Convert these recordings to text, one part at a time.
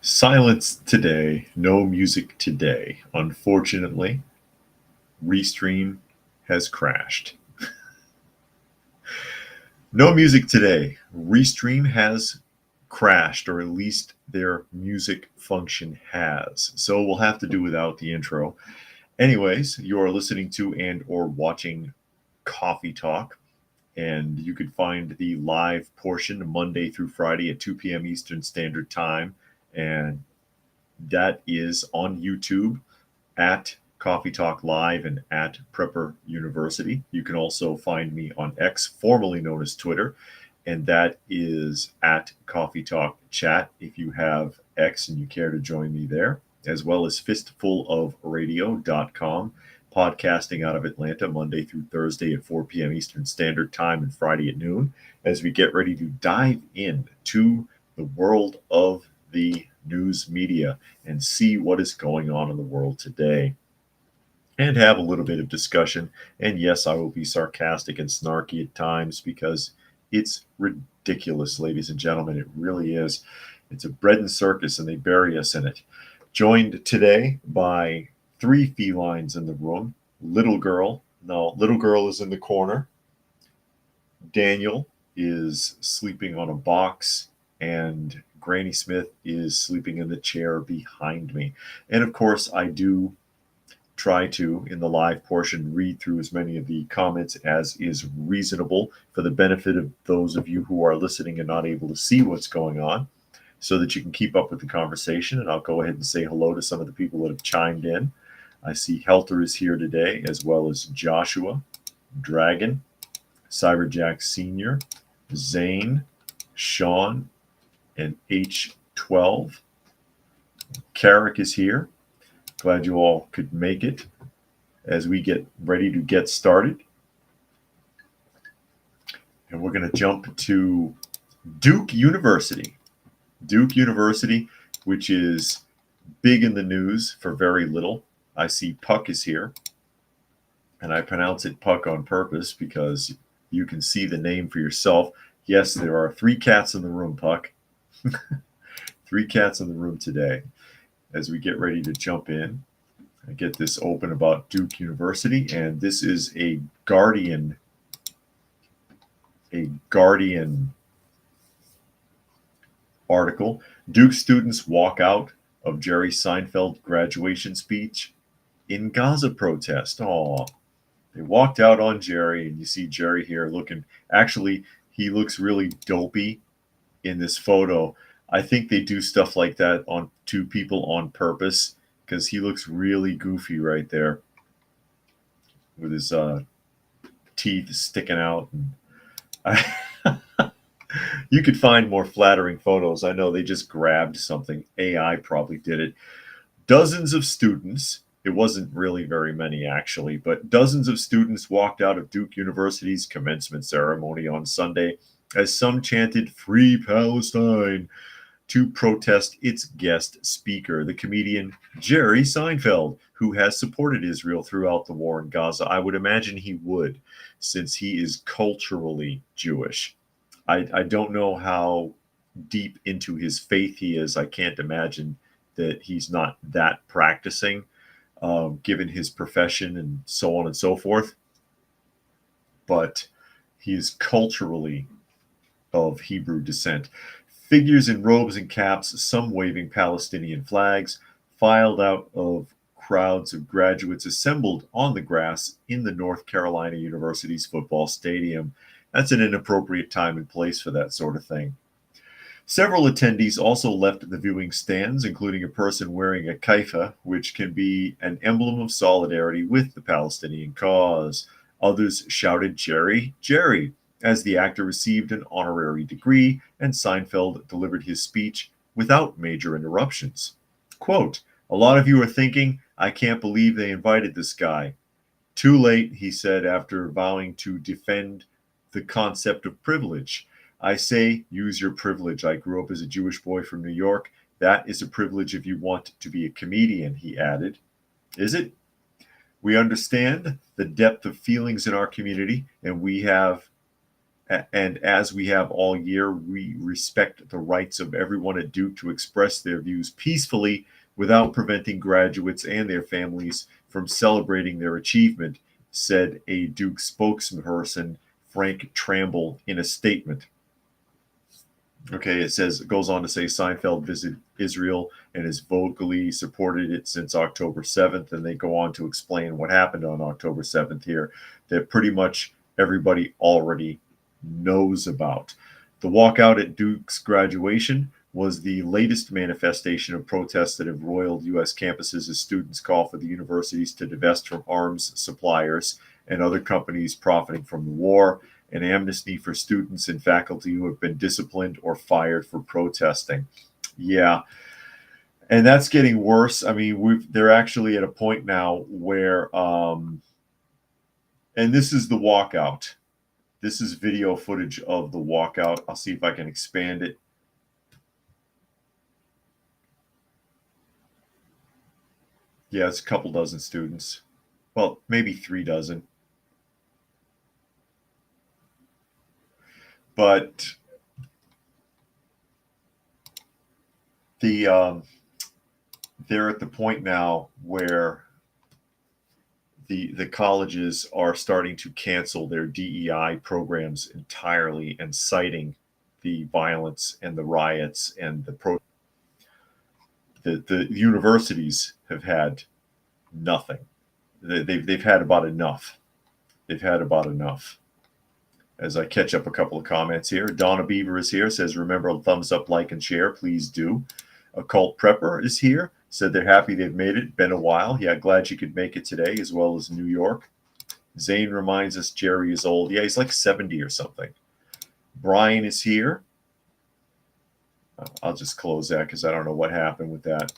Silence today, no music today. Unfortunately, Restream has crashed. No music today. Restream has crashed, or at least their music function has. So we'll have to do without the intro. Anyways, you are listening to and or watching Coffee Talk, and you could find the live portion Monday through Friday at 2 p.m. Eastern Standard Time, and that is on YouTube at Coffee Talk Live and at Prepper University. You can also find me on X, formerly known as Twitter, and that is at Coffee Talk Chat if you have X and you care to join me there, as well as fistfulofradio.com, podcasting out of Atlanta Monday through Thursday at 4 p.m. Eastern Standard Time and Friday at noon, as we get ready to dive into the world of the news media and see what is going on in the world today and have a little bit of discussion. And yes, I will be sarcastic and snarky at times because it's ridiculous, ladies and gentlemen. It really is. It's a bread and circus, and they bury us in it. Joined today by three felines in the room. Little Girl. No, Little Girl is in the corner. Daniel is sleeping on a box, and Granny Smith is sleeping in the chair behind me. And of course, I do try to, in the live portion, read through as many of the comments as is reasonable for the benefit of those of you who are listening and not able to see what's going on, so that you can keep up with the conversation. And I'll go ahead and say hello to some of the people that have chimed in. I see Helter is here today, as well as Joshua, Dragon, Cyberjack Sr., Zane, Sean, and H12. Carrick is here. Glad you all could make it as we get ready to get started. And we're going to jump to Duke University. Duke University, which is big in the news for very little. I see Puck is here, and I pronounce it Puck on purpose because you can see the name for yourself. Yes, there are three cats in the room, Puck. Three cats in the room today. As we get ready to jump in, I get this open about Duke University, and this is a Guardian article. Duke students walk out of Jerry Seinfeld graduation speech in Gaza protest. Oh, they walked out on Jerry, and you see Jerry here looking, actually, he looks really dopey in this photo. I think they do stuff like that to people on purpose, because he looks really goofy right there with his teeth sticking out. And you could find more flattering photos. I know they just grabbed something. AI probably did it. Dozens of students, it wasn't really very many actually, but dozens of students walked out of Duke University's commencement ceremony on Sunday as some chanted "Free Palestine" to protest its guest speaker, the comedian Jerry Seinfeld, who has supported Israel throughout the war in Gaza. I would imagine he would, since he is culturally Jewish. I don't know how deep into his faith he is. I can't imagine that he's not that practicing, given his profession and so on and so forth. But he is culturally of Hebrew descent. Figures in robes and caps, some waving Palestinian flags, filed out of crowds of graduates assembled on the grass in the North Carolina University's football stadium. That's an inappropriate time and place for that sort of thing. Several attendees also left the viewing stands, including a person wearing a kaifa, which can be an emblem of solidarity with the Palestinian cause. Others shouted, "Jerry, Jerry," as the actor received an honorary degree, and Seinfeld delivered his speech without major interruptions. Quote, "A lot of you are thinking, I can't believe they invited this guy. Too late," he said after vowing to defend the concept of privilege. "I say, use your privilege. I grew up as a Jewish boy from New York. That is a privilege if you want to be a comedian," he added. Is it? We understand the depth of feelings in our community, and we have And as we have all year, we respect the rights of everyone at Duke to express their views peacefully without preventing graduates and their families from celebrating their achievement, said a Duke spokesperson, Frank Tramble, in a statement. Okay, it goes on to say Seinfeld visited Israel and has vocally supported it since October 7th. And they go on to explain what happened on October 7th here, that pretty much everybody already knows about. The walkout at Duke's graduation was the latest manifestation of protests that have roiled U.S. campuses as students call for the universities to divest from arms suppliers and other companies profiting from the war, an amnesty for students and faculty who have been disciplined or fired for protesting. Yeah, and that's getting worse. I mean, they're actually at a point now where, and this is the walkout. This is video footage of the walkout. I'll see if I can expand it. Yeah, it's a couple dozen students. Well, maybe 3 dozen. But they're at the point now where the colleges are starting to cancel their DEI programs entirely and citing the violence and the riots and the universities have had nothing. They've had about enough. They've had about enough. As I catch up a couple of comments here, Donna Beaver is here, says, remember, thumbs up, like, and share. Please do. Occult Prepper is here, said they're happy they've made it. Been a while. Yeah, glad you could make it today, as well as New York. Zane reminds us Jerry is old. Yeah, he's like 70 or something. Brian is here. I'll just close that because I don't know what happened with that.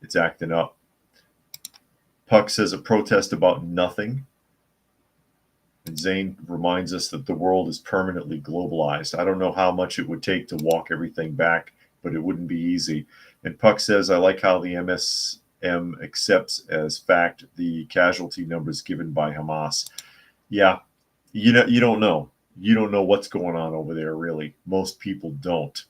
It's acting up. Puck says a protest about nothing. And Zane reminds us that the world is permanently globalized. I don't know how much it would take to walk everything back, but it wouldn't be easy. And Puck says, I like how the MSM accepts as fact the casualty numbers given by Hamas. Yeah, you don't know. You don't know what's going on over there, really. Most people don't.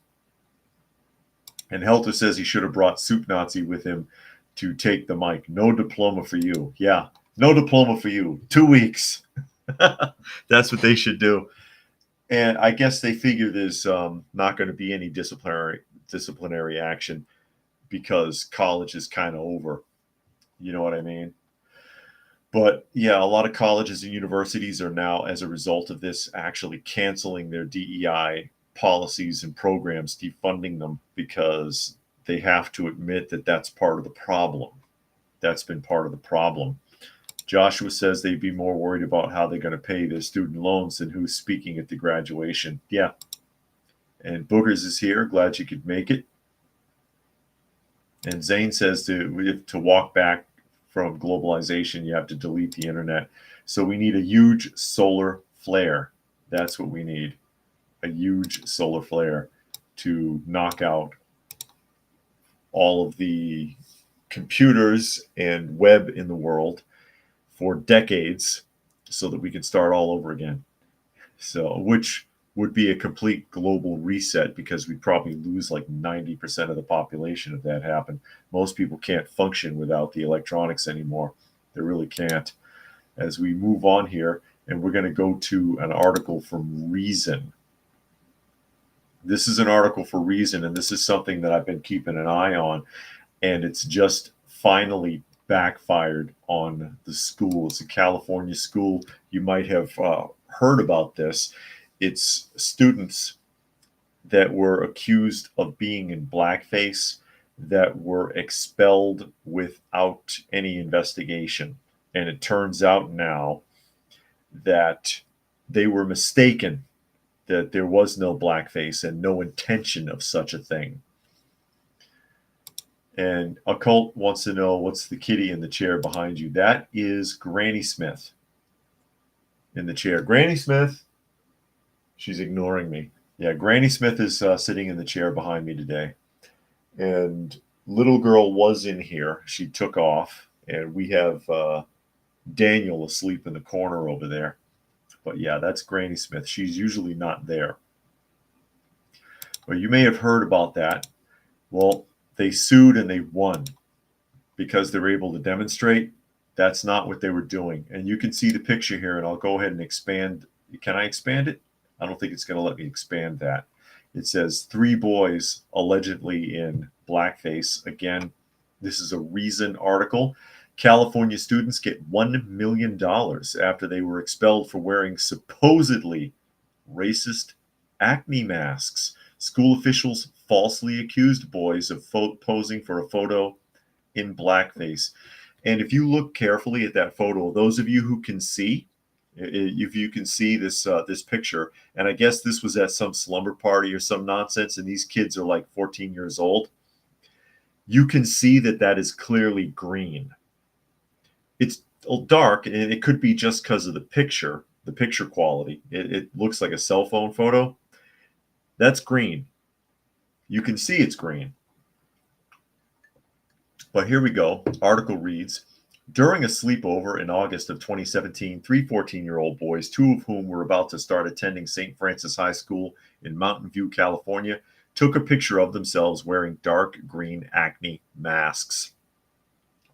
And Helter says he should have brought Soup Nazi with him to take the mic. No diploma for you. Yeah, no diploma for you. 2 weeks. That's what they should do. And I guess they figure there's not going to be any disciplinary action because college is kind of over. You know what I mean? But yeah, a lot of colleges and universities are now, as a result of this, actually canceling their DEI policies and programs, defunding them, because they have to admit that that's part of the problem. That's been part of the problem. Joshua says they'd be more worried about how they're going to pay their student loans than who's speaking at the graduation. Yeah. And Boogers is here. Glad you could make it. And Zane says to walk back from globalization, you have to delete the internet. So we need a huge solar flare. That's what we need. A huge solar flare to knock out all of the computers and web in the world for decades so that we can start all over again. So, which would be a complete global reset because we'd probably lose like 90% of the population if that happened. Most people can't function without the electronics anymore. They really can't. As we move on here, and we're going to go to an article from Reason. This is an article for Reason, and this is something that I've been keeping an eye on, and it's just finally backfired on the school. It's a California school. You might have heard about this. It's students that were accused of being in blackface that were expelled without any investigation. And it turns out now that they were mistaken, that there was no blackface and no intention of such a thing. And Occult wants to know, what's the kitty in the chair behind you? That is Granny Smith in the chair. Granny Smith, she's ignoring me. Yeah, Granny Smith is sitting in the chair behind me today. And little girl was in here. She took off. And we have Daniel asleep in the corner over there. But yeah, that's Granny Smith. She's usually not there. But you may have heard about that. Well, they sued and they won because they were able to demonstrate that's not what they were doing. And you can see the picture here, and I'll go ahead and expand. Can I expand it? I don't think it's going to let me expand that. It says 3 boys allegedly in blackface. Again, this is a Reason article. California students get $1 million after they were expelled for wearing supposedly racist acne masks. School officials falsely accused boys of posing for a photo in blackface. And if you look carefully at that photo, those of you who can see, if you can see this this picture, and I guess this was at some slumber party or some nonsense, and these kids are like 14 years old, you can see that that is clearly green. It's dark, and it could be just because of the picture quality. It looks like a cell phone photo. That's green. You can see it's green. But here we go. Article reads, during a sleepover in August of 2017, 3 14-year-old boys, 2 of whom were about to start attending St. Francis High School in Mountain View, California, took a picture of themselves wearing dark green acne masks.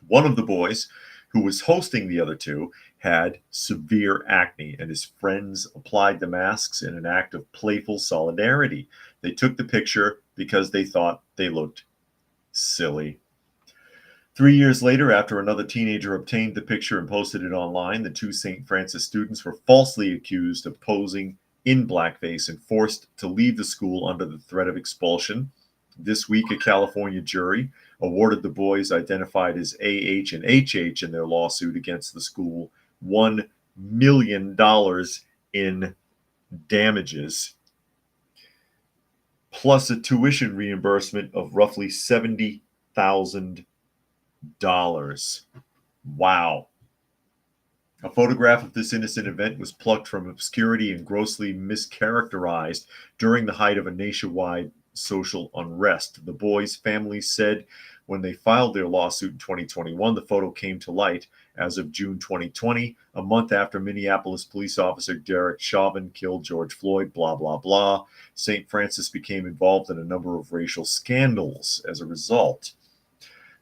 One of the boys, who was hosting the other 2, had severe acne, and his friends applied the masks in an act of playful solidarity. They took the picture because they thought they looked silly. 3 years later, after another teenager obtained the picture and posted it online, the 2 St. Francis students were falsely accused of posing in blackface and forced to leave the school under the threat of expulsion. This week, a California jury awarded the boys identified as AH and HH in their lawsuit against the school $1 million in damages, plus a tuition reimbursement of roughly $70,000. Wow. A photograph of this innocent event was plucked from obscurity and grossly mischaracterized during the height of a nationwide social unrest. The boys' families said when they filed their lawsuit in 2021, the photo came to light as of June 2020, a month after Minneapolis police officer Derek Chauvin killed George Floyd, blah, blah, blah. St. Francis became involved in a number of racial scandals as a result.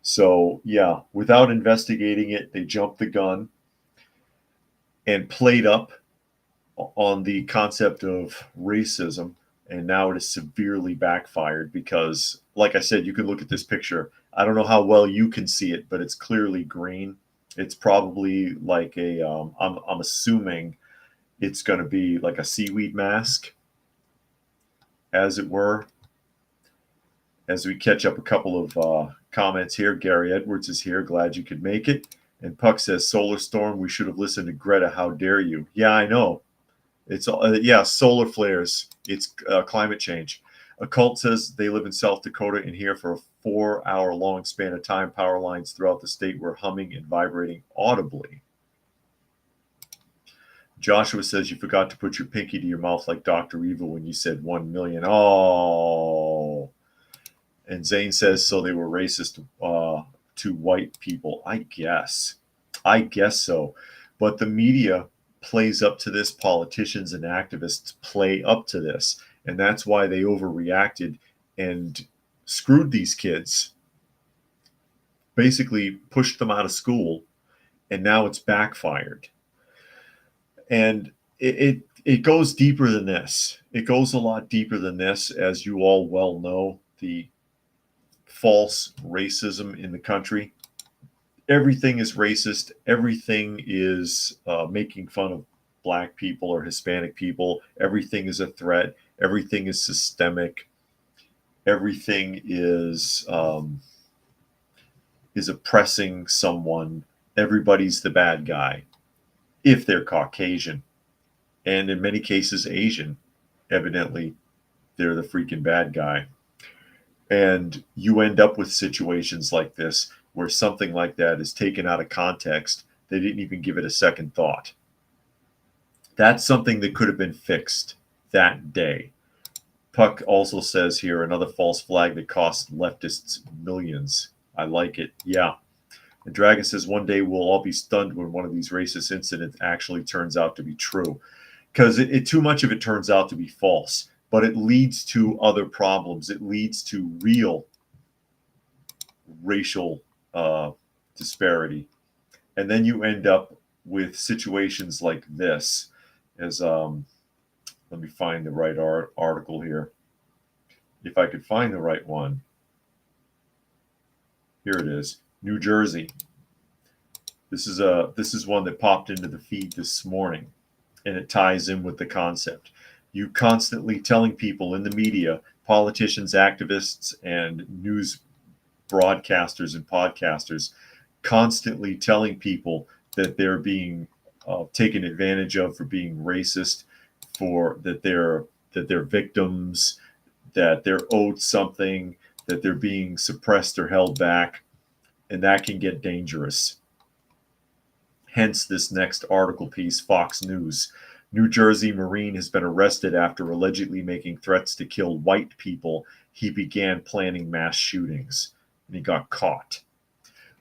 So, yeah, without investigating it, they jumped the gun and played up on the concept of racism. And now it is severely backfired because, like I said, you can look at this picture. I don't know how well you can see it, but it's clearly green. It's probably like a, I'm assuming it's going to be like a seaweed mask, as it were. As we catch up a couple of comments here, Gary Edwards is here. Glad you could make it. And Puck says, solar storm, we should have listened to Greta. How dare you? Yeah, I know. It's yeah, solar flares. It's climate change. A cult says they live in South Dakota, and here for a 4-hour-long span of time, power lines throughout the state were humming and vibrating audibly. Joshua says you forgot to put your pinky to your mouth like Dr. Evil when you said 1 million. Oh. And Zane says, so they were racist to white people. I guess so. But the media plays up to this. Politicians and activists play up to this. And that's why they overreacted and screwed these kids. Basically pushed them out of school. And now it's backfired. And it goes deeper than this. It goes a lot deeper than this, as you all well know. The false racism in the country. Everything is racist. Everything is making fun of black people or Hispanic people. Everything is a threat. Everything is systemic. Everything is oppressing someone. Everybody's the bad guy if they're Caucasian. And in many cases, Asian. Evidently, they're the freaking bad guy. And you end up with situations like this where something like that is taken out of context. They didn't even give it a second thought. That's something that could have been fixed that day. Puck also says here, another false flag that costs leftists millions. I like it. Yeah. And Dragon says, one day we'll all be stunned when one of these racist incidents actually turns out to be true. because too much of it turns out to be false, but it leads to other problems. It leads to real racial disparity. And then you end up with situations like this. As let me find the right article here. If I could find the right one. Here it is. New Jersey. This is one that popped into the feed this morning, and it ties in with the concept. You constantly telling people in the media, politicians, activists, and news broadcasters and podcasters, constantly telling people that they're being taken advantage of for being racist, for that they're victims, that they're owed something, that they're being suppressed or held back, and that can get dangerous. Hence this next article piece, Fox News. New Jersey Marine has been arrested after allegedly making threats to kill white people. He began planning mass shootings, and he got caught.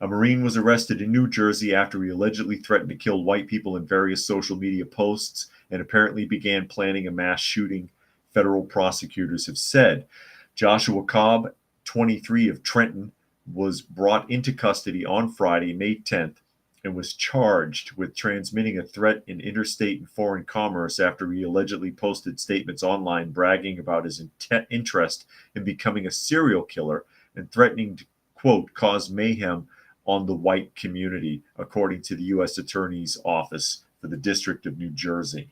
A Marine was arrested in New Jersey after he allegedly threatened to kill white people in various social media posts and apparently began planning a mass shooting, federal prosecutors have said. Joshua Cobb, 23, of Trenton, was brought into custody on Friday, May 10th, and was charged with transmitting a threat in interstate and foreign commerce after he allegedly posted statements online bragging about his interest in becoming a serial killer and threatening to, quote, cause mayhem on the white community, according to the U.S. Attorney's Office for the District of New Jersey.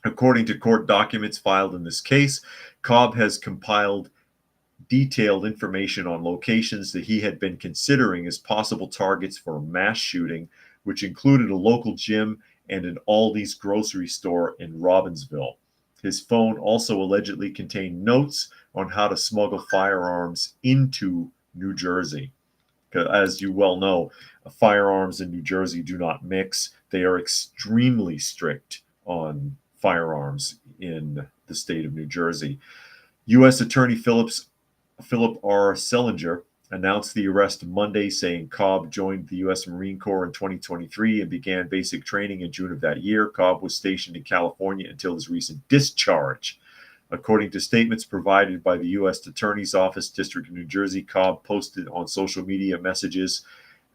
According to court documents filed in this case, Cobb has compiled detailed information on locations that he had been considering as possible targets for a mass shooting, which included a local gym and an Aldi's grocery store in Robbinsville. His phone also allegedly contained notes on how to smuggle firearms into New Jersey. As you well know, firearms in New Jersey do not mix. They are extremely strict on firearms in the state of New Jersey. U.S. Attorney Philip R. Sellinger announced the arrest Monday, saying Cobb joined the U.S. Marine Corps in 2023 and began basic training in June of that year. Cobb was stationed in California until his recent discharge. According to statements provided by the U.S. Attorney's Office, District of New Jersey, Cobb posted on social media messages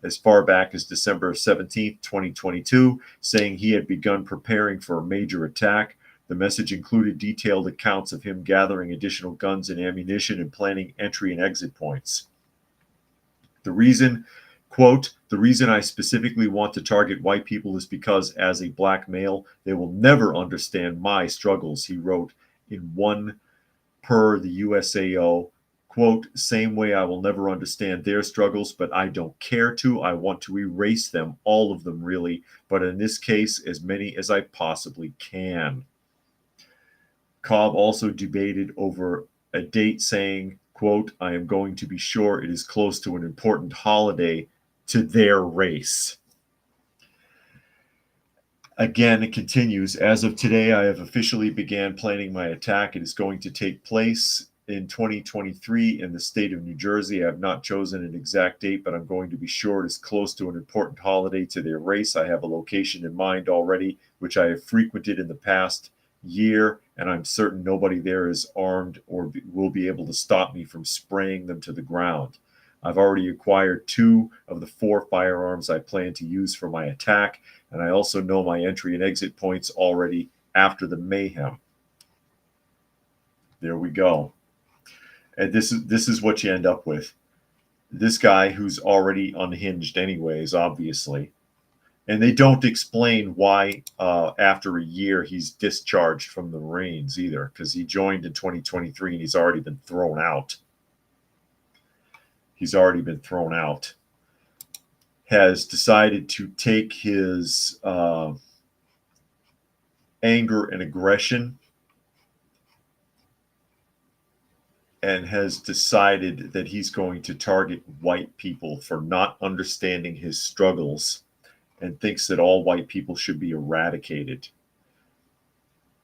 as far back as December 17, 2022, saying he had begun preparing for a major attack. The message included detailed accounts of him gathering additional guns and ammunition and planning entry and exit points. The reason, quote, the reason I specifically want to target white people is because as a black male, they will never understand my struggles, he wrote in one per the USAO, quote, same way I will never understand their struggles, but I don't care to. I want to erase them, all of them really, but in this case, as many as I possibly can. Cobb also debated over a date, saying, quote, I am going to be sure it is close to an important holiday to their race. Again, it continues. As of today, I have officially began planning my attack. It is going to take place in 2023 in the state of New Jersey. I have not chosen an exact date, but I'm going to be sure it is close to an important holiday to their race. I have a location in mind already, which I have frequented in the past year, and I'm certain nobody there is armed or will be able to stop me from spraying them to the ground. I've already acquired 2 of the 4 firearms I plan to use for my attack, and I also know my entry and exit points already after the mayhem. There we go. And this is what you end up with. This guy who's already unhinged anyways, obviously. And they don't explain why after a year he's discharged from the Marines either, because he joined in 2023 and he's already been thrown out. He's already been thrown out. Has decided to take his anger and aggression and has decided that he's going to target white people for not understanding his struggles and thinks that all white people should be eradicated.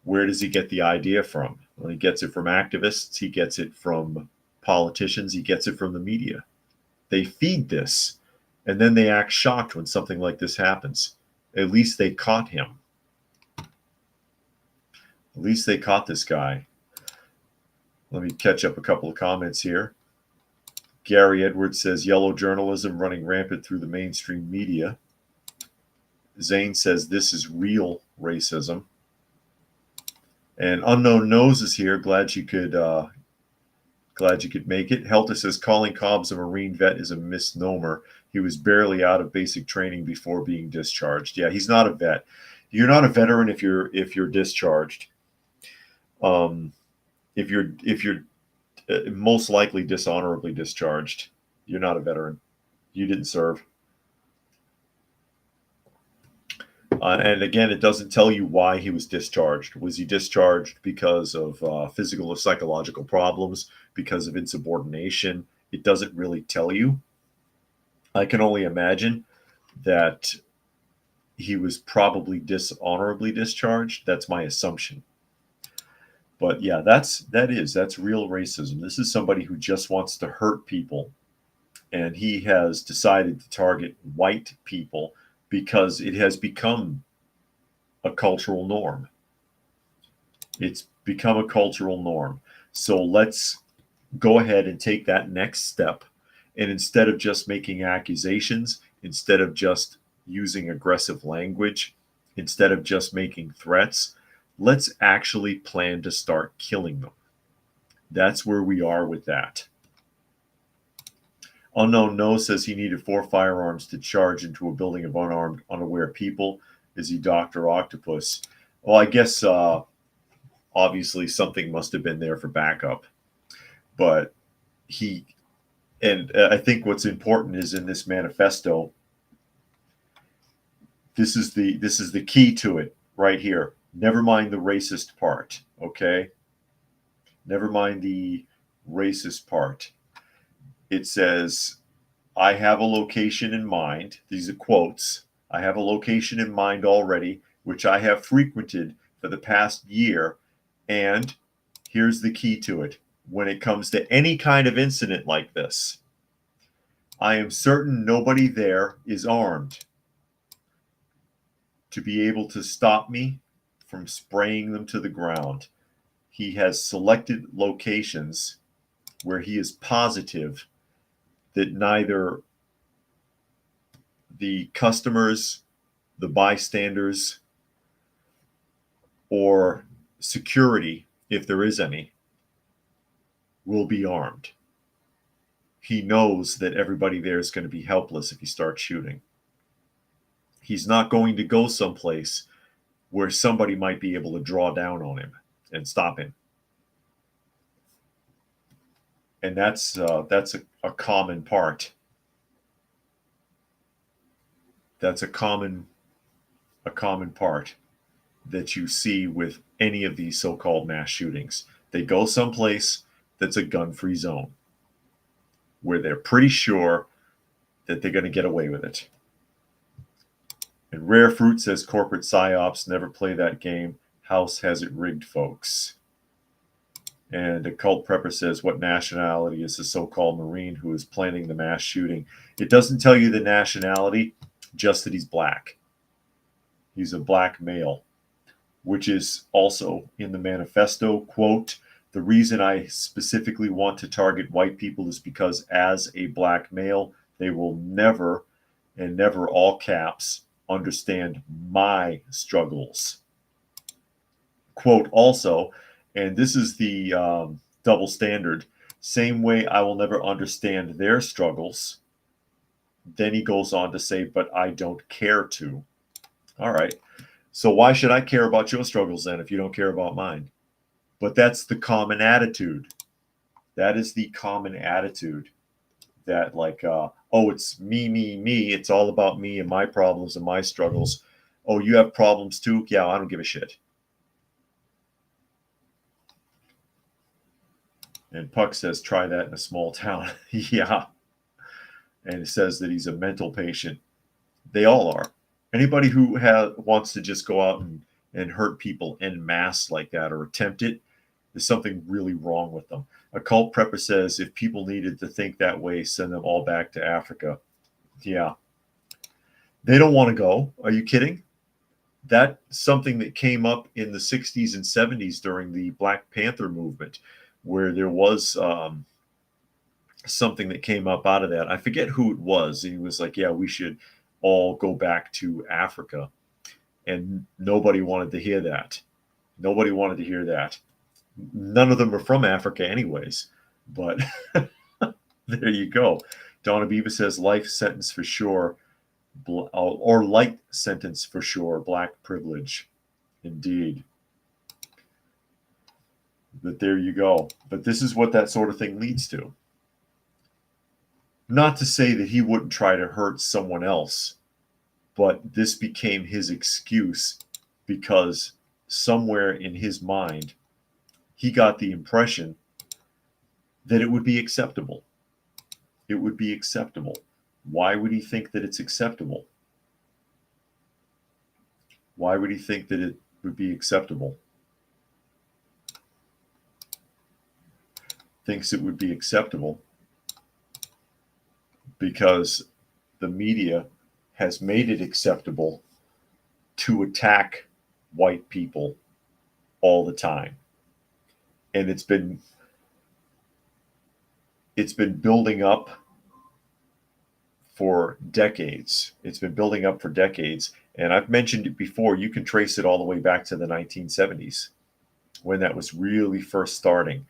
Where does he get the idea from? Well, he gets it from activists. He gets it from politicians. He gets it from the media. They feed this, and then they act shocked when something like this happens. At least they caught him. At least they caught this guy. Let me catch up a couple of comments here. Gary Edwards says yellow journalism running rampant through the mainstream media. Zane says this is real racism. And Unknown Nose is here. Glad you could make it. Helter says calling Cobbs a Marine vet is a misnomer. He was barely out of basic training before being discharged. Yeah, he's not a vet. You're not a veteran if you're discharged. If you're most likely dishonorably discharged, you're not a veteran. You didn't serve. And again, it doesn't tell you why he was discharged. Was he discharged because of physical or psychological problems, because of insubordination? It doesn't really tell you. I can only imagine that he was probably dishonorably discharged. That's my assumption. But yeah, that's real racism. This is somebody who just wants to hurt people, and he has decided to target white people because it has become a cultural norm. It's become a cultural norm. So let's go ahead and take that next step. And instead of just making accusations, instead of just using aggressive language, instead of just making threats, let's actually plan to start killing them. That's where we are with that. Unknown No says he needed 4 firearms to charge into a building of unarmed, unaware people. Is he Dr. Octopus? Well, I guess obviously something must have been there for backup. But I think what's important is in this manifesto, this is the key to it right here. Never mind the racist part, okay? Never mind the racist part. It says, I have a location in mind. These are quotes. I have a location in mind already, which I have frequented for the past year. And here's the key to it. When it comes to any kind of incident like this, I am certain nobody there is armed to be able to stop me from spraying them to the ground. He has selected locations where he is positive that neither the customers, the bystanders, or security, if there is any, will be armed. He knows that everybody there is going to be helpless if he starts shooting. He's not going to go someplace where somebody might be able to draw down on him and stop him. And that's a common part. That's a common part that you see with any of these so-called mass shootings. They go someplace that's a gun-free zone where they're pretty sure that they're going to get away with it. And Rare Fruit says corporate psyops, never play that game. House has it rigged, folks. And Occult Prepper says, what nationality is the so-called Marine who is planning the mass shooting? It doesn't tell you the nationality, just that he's black. He's a black male, which is also in the manifesto. Quote, the reason I specifically want to target white people is because as a black male, they will never, and never all caps, understand my struggles. Quote also, and this is the double standard, same way I will never understand their struggles. Then he goes on to say, but I don't care to. All right. So why should I care about your struggles then if you don't care about mine? But that's the common attitude. That is the common attitude that like, oh, it's me, me, me. It's all about me and my problems and my struggles. Oh, you have problems too? Yeah, I don't give a shit. And Puck says, try that in a small town. Yeah. And it says that he's a mental patient. They all are. Anybody who wants to just go out and hurt people en masse like that or attempt it, there's something really wrong with them. Occult Prepper says, if people needed to think that way, send them all back to Africa. Yeah. They don't want to go. Are you kidding? That's something that came up in the 60s and 70s during the Black Panther movement, where there was something that came up out of that. I forget who it was. He was like, yeah, we should all go back to Africa. And nobody wanted to hear that. Nobody wanted to hear that. None of them are from Africa, anyways. But there you go. Donna Beaver says life sentence for sure, or light sentence for sure. Black privilege, indeed. But there you go. But this is what that sort of thing leads to. Not to say that he wouldn't try to hurt someone else, but this became his excuse because somewhere in his mind, he got the impression that it would be acceptable. It would be acceptable. Why would he think that it's acceptable? Why would he think that it would be acceptable? Thinks it would be acceptable because the media has made it acceptable to attack white people all the time. And it's been building up for decades. It's been building up for decades. And I've mentioned it before, you can trace it all the way back to the 1970s when that was really first starting.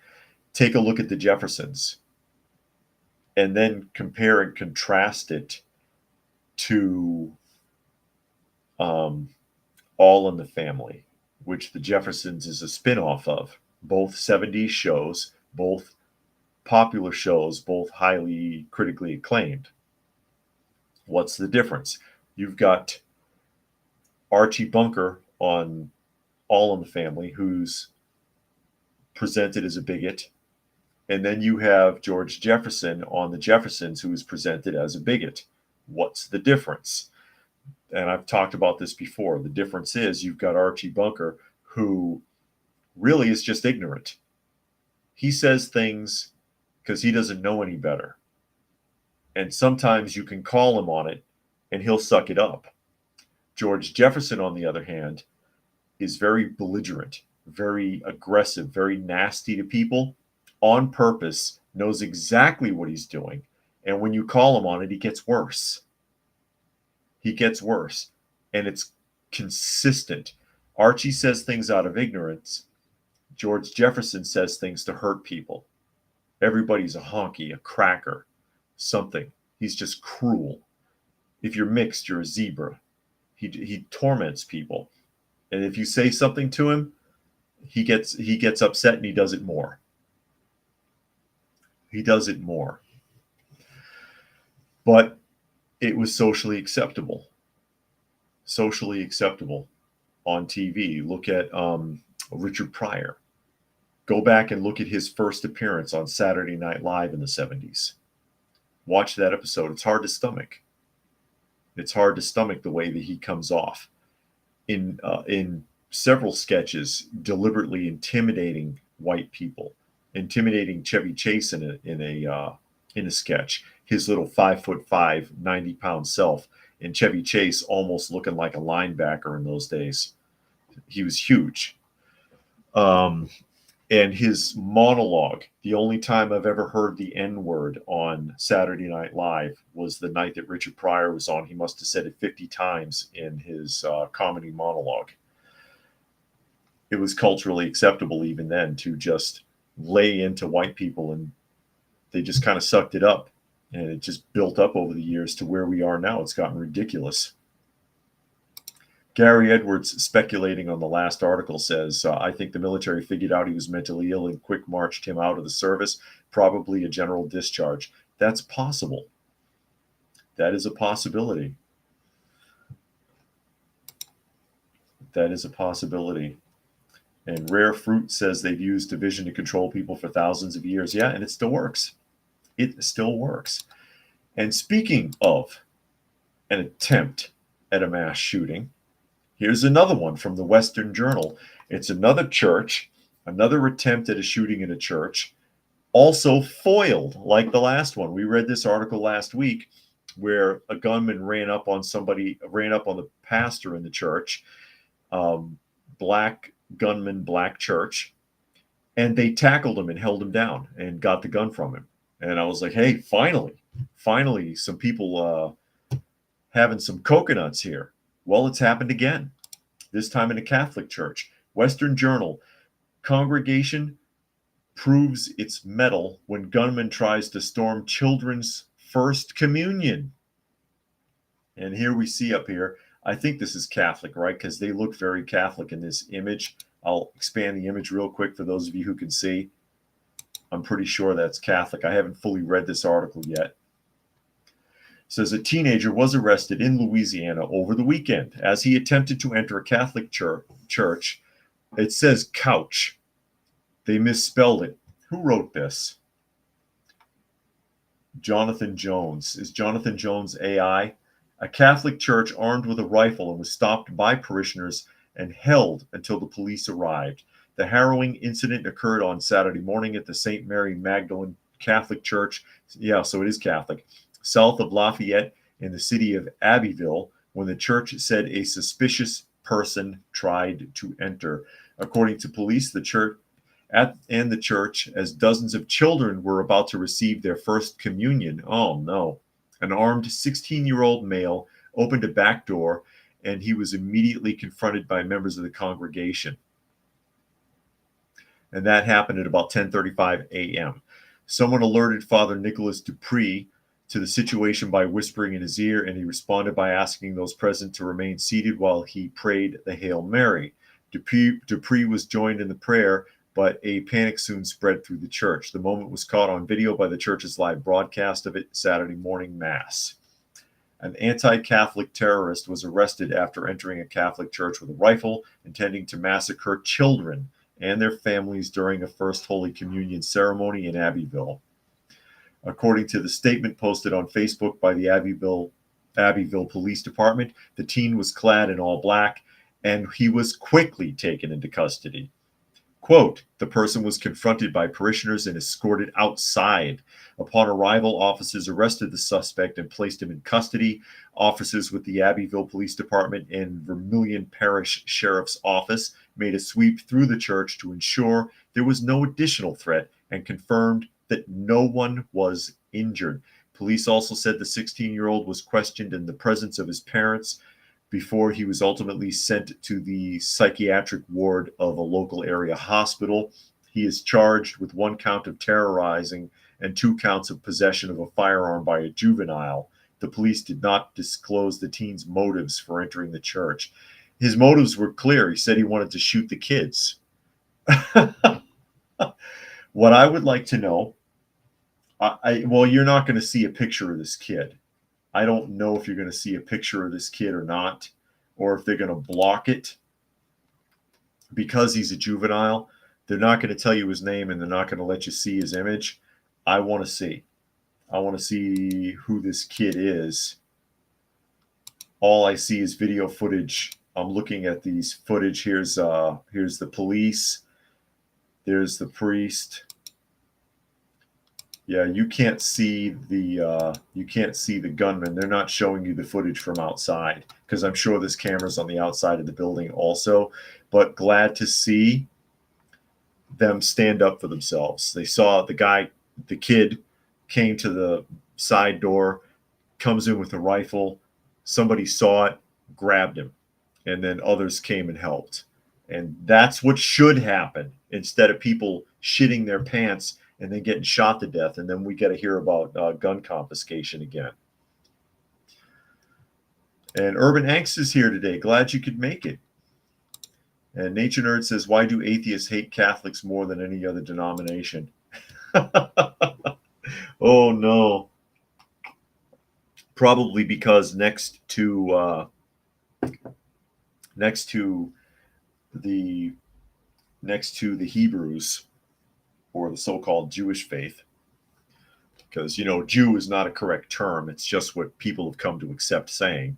Take a look at the Jeffersons and then compare and contrast it to All in the Family, which the Jeffersons is a spin-off of. Both 70s shows, both popular shows, both highly critically acclaimed. What's the difference? You've got Archie Bunker on All in the Family, who's presented as a bigot. And then you have George Jefferson on The Jeffersons, who is presented as a bigot. What's the difference? And I've talked about this before. The difference is you've got Archie Bunker, who really is just ignorant. He says things because he doesn't know any better. And sometimes you can call him on it and he'll suck it up. George Jefferson, on the other hand, is very belligerent, very aggressive, very nasty to people on purpose, knows exactly what he's doing. And when you call him on it, he gets worse. He gets worse. And it's consistent. Archie says things out of ignorance. George Jefferson says things to hurt people. Everybody's a honky, a cracker, something. He's just cruel. If you're mixed, you're a zebra. He torments people. And if you say something to him, he gets upset and he does it more. He does it more. But it was socially acceptable. Socially acceptable on TV. Look at Richard Pryor. Go back and look at his first appearance on Saturday Night Live in the 70s. Watch that episode. It's hard to stomach. It's hard to stomach the way that he comes off. In several sketches, deliberately intimidating white people, intimidating Chevy Chase in a sketch. His little 5'5", 90-pound self, and Chevy Chase almost looking like a linebacker in those days. He was huge. And his monologue, the only time I've ever heard the N-word on Saturday Night Live was the night that Richard Pryor was on. He must have said it 50 times in his comedy monologue. It was culturally acceptable even then to just lay into white people, and they just kind of sucked it up. And it just built up over the years to where we are now. It's gotten ridiculous. Gary Edwards, speculating on the last article, says, I think the military figured out he was mentally ill and quick marched him out of the service, probably a general discharge. That's possible. That is a possibility. That is a possibility. And Rare Fruit says they've used division to control people for thousands of years. Yeah, and it still works. It still works. And speaking of an attempt at a mass shooting, here's another one from the Western Journal. It's another church, another attempt at a shooting in a church, also foiled like the last one. We read this article last week where a gunman ran up on the pastor in the church. black gunman, black church, and they tackled him and held him down and got the gun from him. And I was like, hey, finally, some people having some coconuts here. Well, it's happened again, this time in a Catholic church. Western Journal, congregation proves its mettle when gunman tries to storm children's first communion. And here we see up here, I think this is Catholic, right? Because they look very Catholic in this image. I'll expand the image real quick for those of you who can see. I'm pretty sure that's Catholic. I haven't fully read this article yet. It says a teenager was arrested in Louisiana over the weekend as he attempted to enter a Catholic church. It says couch. They misspelled it. Who wrote this? Jonathan Jones. Is Jonathan Jones AI? A Catholic church armed with a rifle and was stopped by parishioners and held until the police arrived. The harrowing incident occurred on Saturday morning at the St. Mary Magdalene Catholic Church. Yeah, so it is Catholic. South of Lafayette in the city of Abbeville, when the church said a suspicious person tried to enter. According to police, the church as dozens of children were about to receive their first communion. Oh no. An armed 16-year-old male opened a back door, and he was immediately confronted by members of the congregation. And that happened at about 10:35 a.m. Someone alerted Father Nicholas Dupree to the situation by whispering in his ear, and he responded by asking those present to remain seated while he prayed the Hail Mary. Dupree was joined in the prayer, but a panic soon spread through the church. The moment was caught on video by the church's live broadcast of it Saturday morning mass. An anti-Catholic terrorist was arrested after entering a Catholic church with a rifle, intending to massacre children and their families during a First Holy Communion ceremony in Abbeville. According to the statement posted on Facebook by the Abbeville Police Department, the teen was clad in all black, and he was quickly taken into custody. Quote, the person was confronted by parishioners and escorted outside. Upon arrival, officers arrested the suspect and placed him in custody. Officers with the Abbeville Police Department and Vermilion Parish Sheriff's Office made a sweep through the church to ensure there was no additional threat and confirmed that no one was injured. Police also said the 16-year-old was questioned in the presence of his parents before he was ultimately sent to the psychiatric ward of a local area hospital. He is charged with 1 count of terrorizing and 2 counts of possession of a firearm by a juvenile. The police did not disclose the teen's motives for entering the church. His motives were clear. He said he wanted to shoot the kids. What I would like to know, well, you're not going to see a picture of this kid. I don't know if you're going to see a picture of this kid or not, or if they're going to block it because he's a juvenile. They're not going to tell you his name, and they're not going to let you see his image. I want to see. I want to see who this kid is. All I see is video footage. I'm looking at these footage. Here's the police. There's the priest. Yeah, you can't see the gunman. They're not showing you the footage from outside because I'm sure this camera's on the outside of the building also. But glad to see them stand up for themselves. They saw the kid came to the side door, comes in with a rifle. Somebody saw it, grabbed him, and then others came and helped. And that's what should happen instead of people shitting their pants and then getting shot to death, and then we got to hear about gun confiscation again. And Urban Angst is here today. Glad you could make it. And Nature Nerd says, why do atheists hate Catholics more than any other denomination? Oh, no. Probably because next to the Hebrews, or the so-called Jewish faith, because, Jew is not a correct term. It's just what people have come to accept saying.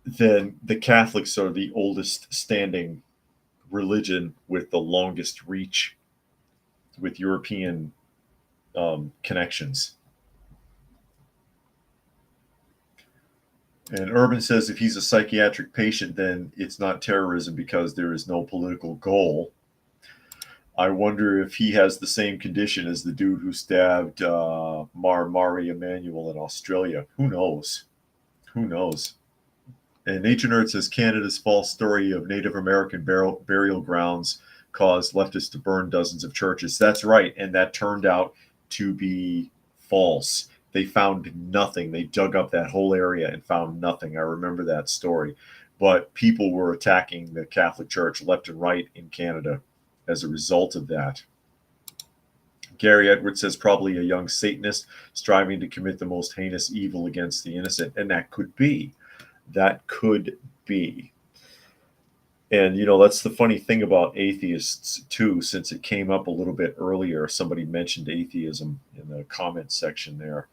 Then the Catholics are the oldest standing religion with the longest reach with European connections. And Urban says if he's a psychiatric patient, then it's not terrorism because there is no political goal. I wonder if he has the same condition as the dude who stabbed Mari Emanuel in Australia. Who knows? Who knows? And Nature Nerd says Canada's false story of Native American burial grounds caused leftists to burn dozens of churches. That's right, and that turned out to be false. They found nothing. They dug up that whole area and found nothing. I remember that story. But people were attacking the Catholic Church left and right in Canada as a result of that. Gary Edwards says probably a young Satanist striving to commit the most heinous evil against the innocent. And that could be. That could be. And, you know, that's the funny thing about atheists, too, since it came up a little bit earlier. Somebody mentioned atheism in the comment section there,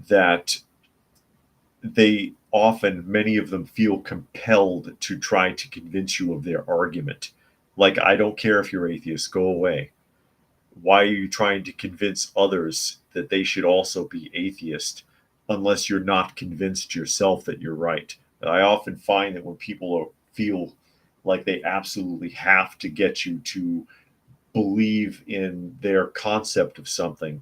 that they often, many of them feel compelled to try to convince you of their argument. Like, I don't care if you're atheist, go away. Why are you trying to convince others that they should also be atheist unless you're not convinced yourself that you're right? I often find that when people feel like they absolutely have to get you to believe in their concept of something,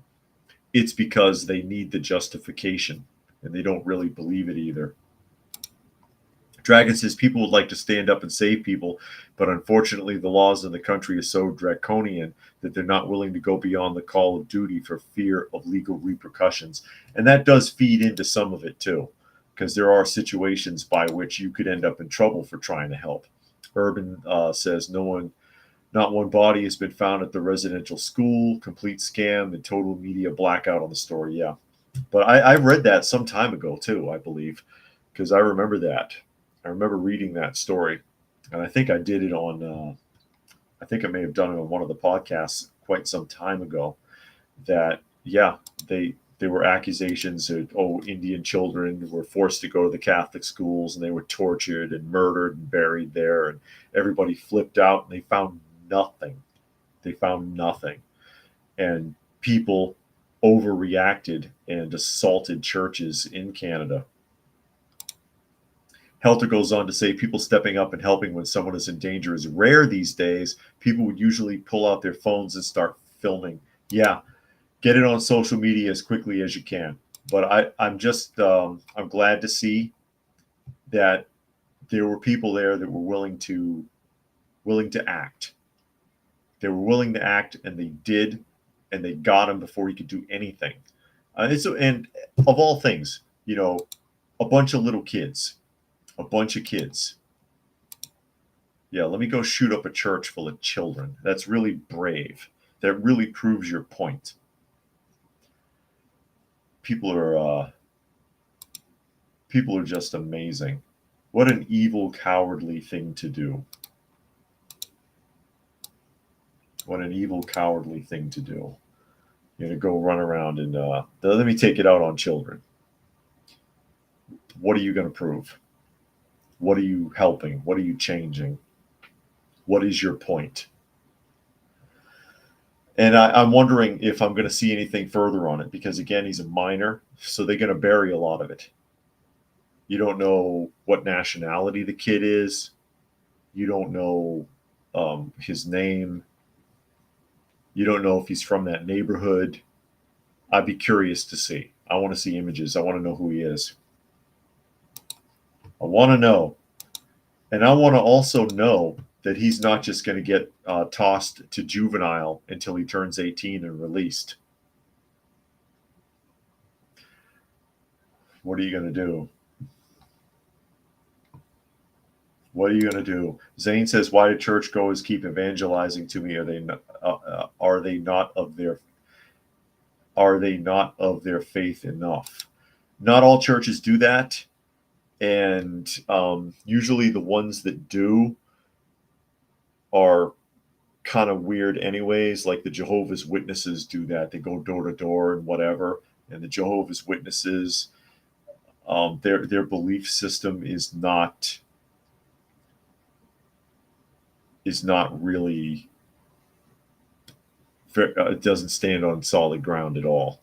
it's because they need the justification and they don't really believe it either. Dragon says people would like to stand up and save people, but unfortunately the laws in the country are so draconian that they're not willing to go beyond the call of duty for fear of legal repercussions. And that does feed into some of it too, because there are situations by which you could end up in trouble for trying to help. Urban says not one body has been found at the residential school, complete scam and total media blackout on the story. Yeah. But I read that some time ago too, I believe, because I remember that. I remember reading that story, and I think I did it on. I think I may have done it on one of the podcasts quite some time ago. That yeah, there were accusations that Indian children were forced to go to the Catholic schools and they were tortured and murdered and buried there, and everybody flipped out and they found nothing. They found nothing, and people overreacted and assaulted churches in Canada. Helter goes on to say people stepping up and helping when someone is in danger is rare these days. People would usually pull out their phones and start filming. Yeah, get it on social media as quickly as you can. But I'm just I'm glad to see that there were people there that were willing to act. They were willing to act, and they did, and they got him before he could do anything. And of all things, you know, a bunch of little kids. A bunch of kids. Yeah, let me go shoot up a church full of children. That's really brave. That really proves your point. People are just amazing. What an evil, cowardly thing to do. What an evil, cowardly thing to do. You know, to go run around and let me take it out on children. What are you going to prove? What are you helping? What are you changing? What is your point? And I'm wondering if I'm going to see anything further on it because, again, he's a minor, so they're going to bury a lot of it. You don't know what nationality the kid is. You don't know his name. You don't know if he's from that neighborhood. I'd be curious to see. I want to see images. I want to know who he is. I want to know. And I want to also know that he's not just going to get tossed to juvenile until he turns 18 and released. What are you going to do? What are you going to do? Zane says, "Why do churchgoers keep evangelizing to me? Are they not of their faith enough?" Not all churches do that, and usually the ones that do are kind of weird anyways. Like the Jehovah's Witnesses do that. They go door to door and whatever. And the Jehovah's Witnesses, their belief system is not really, it doesn't stand on solid ground at all.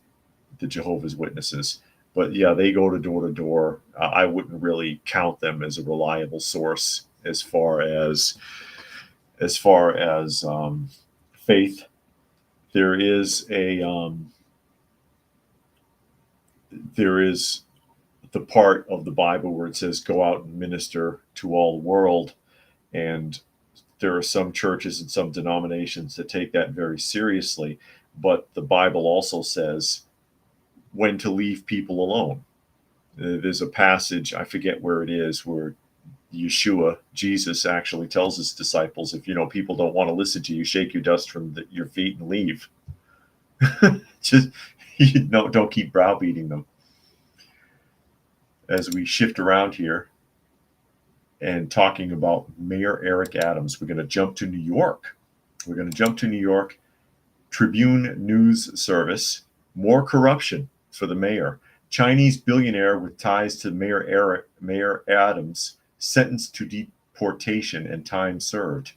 The Jehovah's Witnesses. But yeah, they go to door. I wouldn't really count them as a reliable source as far as faith. There is a there is the part of the Bible where it says, "Go out and minister to all the world," and there are some churches and some denominations that take that very seriously. But the Bible also says when to leave people alone. There's a passage, I forget where it is, where Jesus actually tells his disciples, if people don't want to listen to you, shake your dust from your feet and leave. Just don't keep browbeating them. As we shift around here and talking about Mayor Eric Adams, we're going to jump to New York. Tribune News Service, more corruption for the mayor. Chinese billionaire with ties to Mayor Adams sentenced to deportation and time served.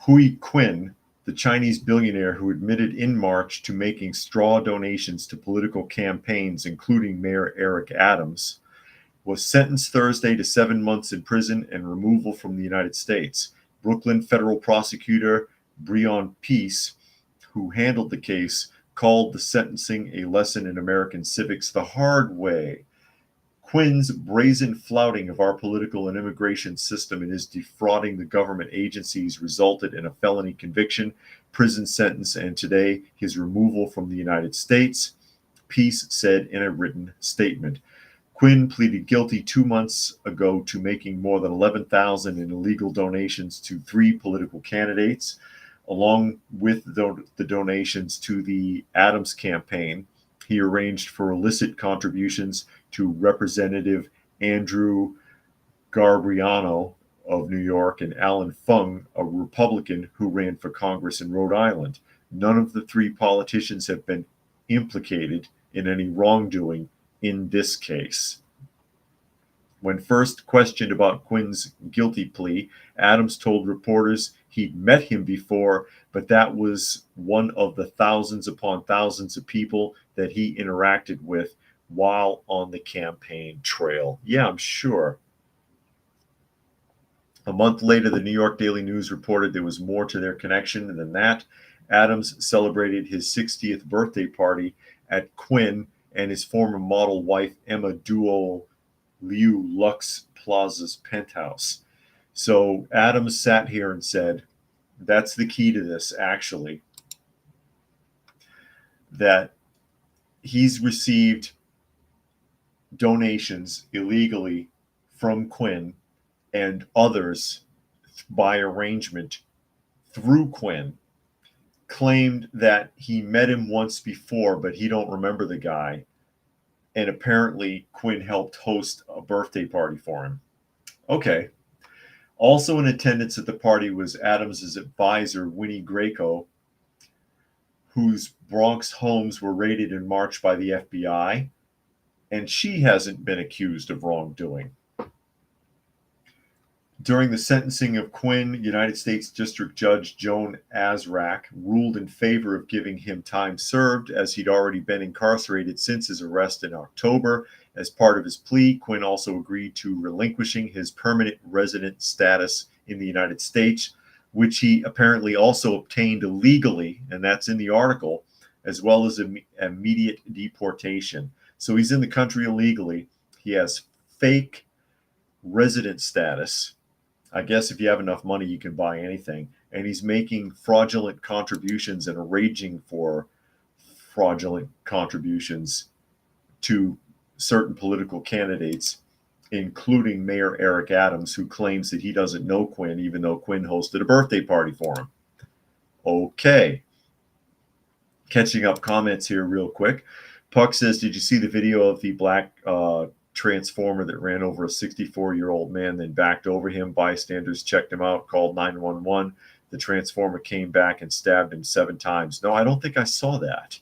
Hui Qin, the Chinese billionaire who admitted in March to making straw donations to political campaigns, including Mayor Eric Adams, was sentenced Thursday to 7 months in prison and removal from the United States. Brooklyn federal prosecutor Breon Peace, who handled the case, called the sentencing a lesson in American civics the hard way. Quinn's brazen flouting of our political and immigration system and his defrauding the government agencies resulted in a felony conviction, prison sentence, and today his removal from the United States, Peace said in a written statement. Quinn pleaded guilty 2 months ago to making more than $11,000 in illegal donations to 3 political candidates, along with the donations to the Adams campaign. He arranged for illicit contributions to Representative Andrew Garbriano of New York and Alan Fung, a Republican who ran for Congress in Rhode Island. None of the 3 politicians have been implicated in any wrongdoing in this case. When first questioned about Quinn's guilty plea, Adams told reporters he'd met him before, but that was one of the thousands upon thousands of people that he interacted with while on the campaign trail. Yeah, I'm sure. A month later, the New York Daily News reported there was more to their connection than that. Adams celebrated his 60th birthday party at Quinn and his former model wife Emma Duo Liu Lux Plaza's penthouse. So Adams sat here and said, that's the key to this, actually, that he's received donations illegally from Quinn and others by arrangement through Quinn, claimed that he met him once before, but he don't remember the guy. And apparently Quinn helped host a birthday party for him. Okay. Also in attendance at the party was Adams's advisor, Winnie Greco, whose Bronx homes were raided in March by the FBI, and she hasn't been accused of wrongdoing. During the sentencing of Quinn, United States District Judge Joan Azrak ruled in favor of giving him time served, as he'd already been incarcerated since his arrest in October. As part of his plea, Quinn also agreed to relinquishing his permanent resident status in the United States, which he apparently also obtained illegally, and that's in the article, as well as immediate deportation. So he's in the country illegally. He has fake resident status. I guess if you have enough money, you can buy anything. And he's making fraudulent contributions and arranging for fraudulent contributions to certain political candidates, including Mayor Eric Adams, who claims that he doesn't know Quinn, even though Quinn hosted a birthday party for him. Okay. Catching up comments here real quick. Puck says, did you see the video of the black transformer that ran over a 64-year-old man, then backed over him? Bystanders checked him out, called 911. The transformer came back and stabbed him 7 times. No, I don't think I saw that.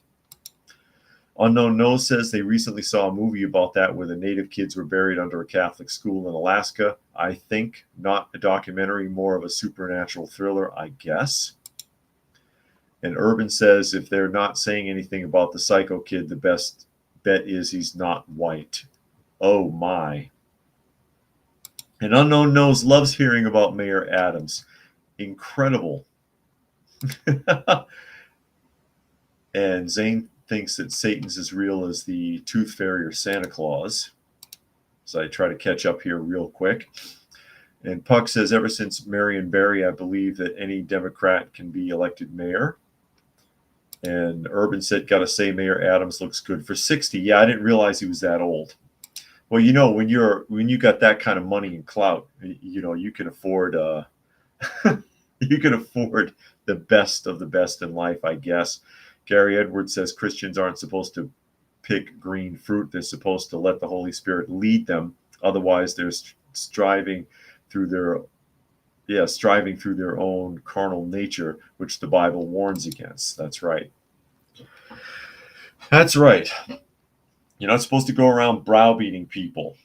Unknown Nose says they recently saw a movie about that where the native kids were buried under a Catholic school in Alaska. I think not a documentary, more of a supernatural thriller, I guess. And Urban says if they're not saying anything about the psycho kid, the best bet is he's not white. Oh my. And Unknown Knows loves hearing about Mayor Adams. Incredible. And Zane thinks that Satan's as real as the Tooth Fairy or Santa Claus. So I try to catch up here real quick. And Puck says, ever since Marion Barry, I believe that any Democrat can be elected mayor. And Urban said, gotta say, Mayor Adams looks good for 60. Yeah, I didn't realize he was that old. Well, you know, when you got that kind of money and clout, you know, you can afford you can afford the best of the best in life, I guess. Gary Edwards says Christians aren't supposed to pick green fruit. They're supposed to let the Holy Spirit lead them. Otherwise, they're striving through their own carnal nature, which the Bible warns against. That's right. That's right. You're not supposed to go around browbeating people.